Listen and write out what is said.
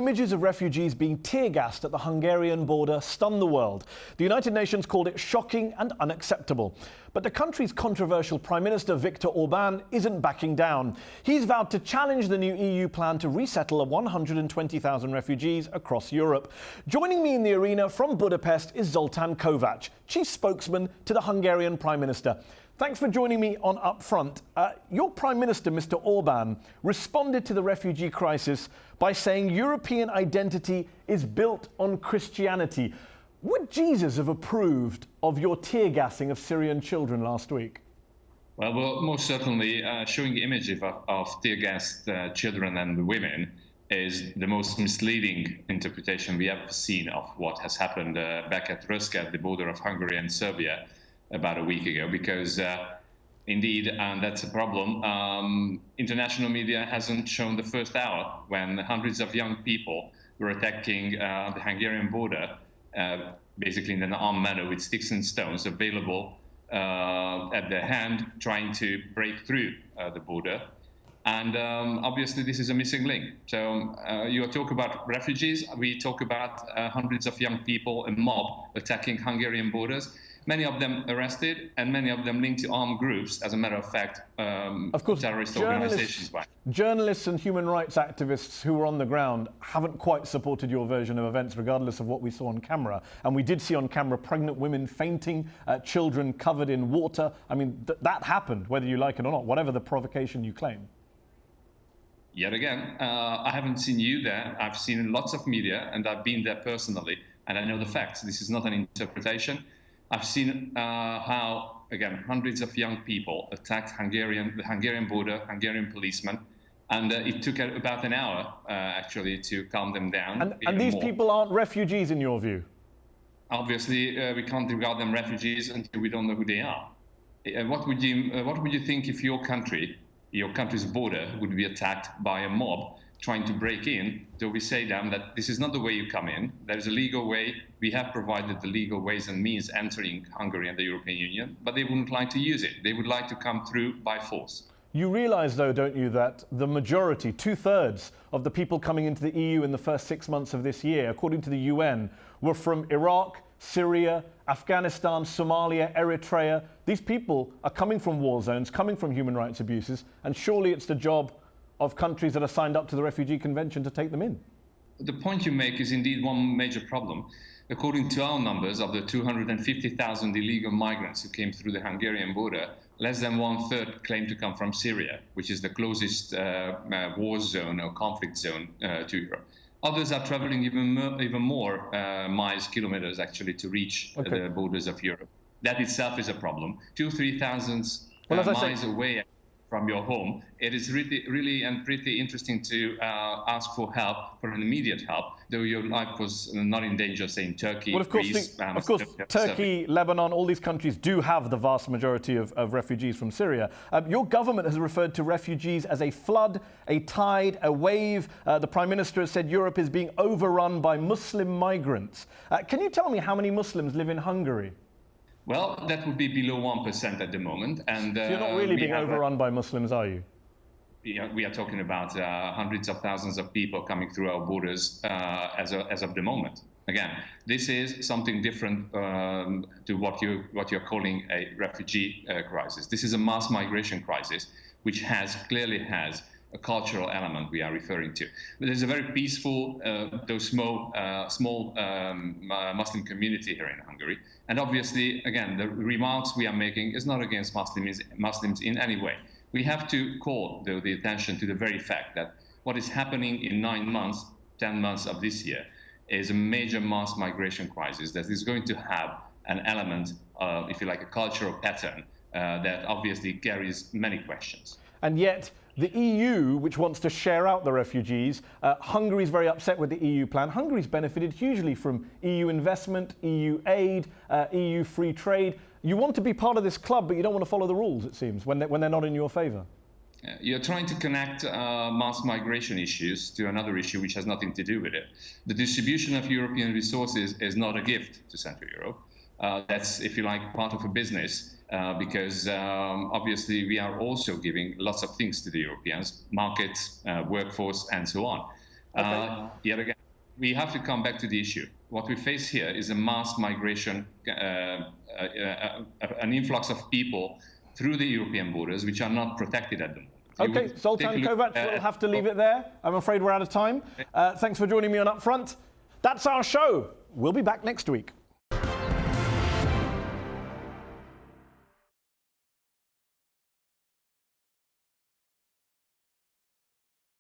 images of refugees being tear-gassed at the Hungarian border stunned the world. The United Nations called it shocking and unacceptable. But the country's controversial Prime Minister Viktor Orban isn't backing down. He's vowed to challenge the new EU plan to resettle 120,000 refugees across Europe. Joining me in the arena from Budapest is Zoltan Kovacs, chief spokesman to the Hungarian Prime Minister. Thanks for joining me on UpFront. Your Prime Minister, Mr. Orban, responded to the refugee crisis by saying European identity is built on Christianity. Would Jesus have approved of your tear-gassing of Syrian children last week? Well, most certainly showing images of tear-gassed children and women is the most misleading interpretation we have seen of what has happened back at Röszke, at the border of Hungary and Serbia, about a week ago, because indeed, and that's a problem, international media hasn't shown the first hour when hundreds of young people were attacking the Hungarian border, basically in an armed manner with sticks and stones available at their hand, trying to break through the border. And obviously this is a missing link. So you talk about refugees, we talk about hundreds of young people, a mob attacking Hungarian borders. Many of them arrested, and many of them linked to armed groups, as a matter of fact, of course, terrorist organizations. Journalists and human rights activists who were on the ground haven't quite supported your version of events, regardless of what we saw on camera. And we did see on camera pregnant women fainting, children covered in water. I mean, that happened, whether you like it or not, whatever the provocation you claim. Yet again, I haven't seen you there. I've seen lots of media, and I've been there personally, and I know the facts. This is not an interpretation. I've seen how, again, hundreds of young people attacked the Hungarian border, Hungarian policemen, and it took about an hour, actually, to calm them down. And these people aren't refugees, in your view? Obviously, we can't regard them refugees until we don't know who they are. What would you think if your country's border would be attacked by a mob trying to break in? So we say them that this is not the way you come in. There is a legal way. We have provided the legal ways and means entering Hungary and the European Union, but they wouldn't like to use it. They would like to come through by force. You realise, though, don't you, that the majority, 2/3 of the people coming into the EU in the first 6 months of this year, according to the UN, were from Iraq, Syria, Afghanistan, Somalia, Eritrea. These people are coming from war zones, coming from human rights abuses, and surely it's the job of countries that are signed up to the Refugee Convention to take them in. The point you make is indeed one major problem. According to our numbers, of the 250,000 illegal migrants who came through the Hungarian border, less than 1/3 claim to come from Syria, which is the closest war zone or conflict zone to Europe. Others are traveling even more miles, kilometers actually, to reach the borders of Europe. That itself is a problem. 2,000-3,000 miles away from your home, it is really and pretty interesting to ask for help, for an immediate help, though your life was not in danger, say in Turkey, well, Greece. Of course, Turkey, Lebanon, all these countries do have the vast majority of refugees from Syria. Your government has referred to refugees as a flood, a tide, a wave. The Prime Minister has said Europe is being overrun by Muslim migrants. Can you tell me how many Muslims live in Hungary? Well, that would be below 1% at the moment. And so you're not really being overrun by Muslims, are you? We are talking about hundreds of thousands of people coming through our borders as of the moment. Again, this is something different to what you're calling a refugee crisis. This is a mass migration crisis, which clearly has a cultural element we are referring to. But there's a very peaceful, though small Muslim community here in Hungary. And obviously, again, the remarks we are making is not against Muslims in any way. We have to call, though, the attention to the very fact that what is happening in 9 months, 10 months of this year is a major mass migration crisis that is going to have an element of, if you like, a cultural pattern that obviously carries many questions. And yet, the EU, which wants to share out the refugees, Hungary's very upset with the EU plan. Hungary's benefited hugely from EU investment, EU aid, EU free trade. You want to be part of this club, but you don't want to follow the rules, it seems, when they're not in your favour. You're trying to connect mass migration issues to another issue which has nothing to do with it. The distribution of European resources is not a gift to Central Europe. That's, if you like, part of a business, because obviously we are also giving lots of things to the Europeans, markets, workforce, and so on. Yet again, we have to come back to the issue. What we face here is a mass migration, an influx of people through the European borders, which are not protected at the moment. Okay, Zoltan Kovacs, we'll have to leave it there. I'm afraid we're out of time. Thanks for joining me on UpFront. That's our show. We'll be back next week.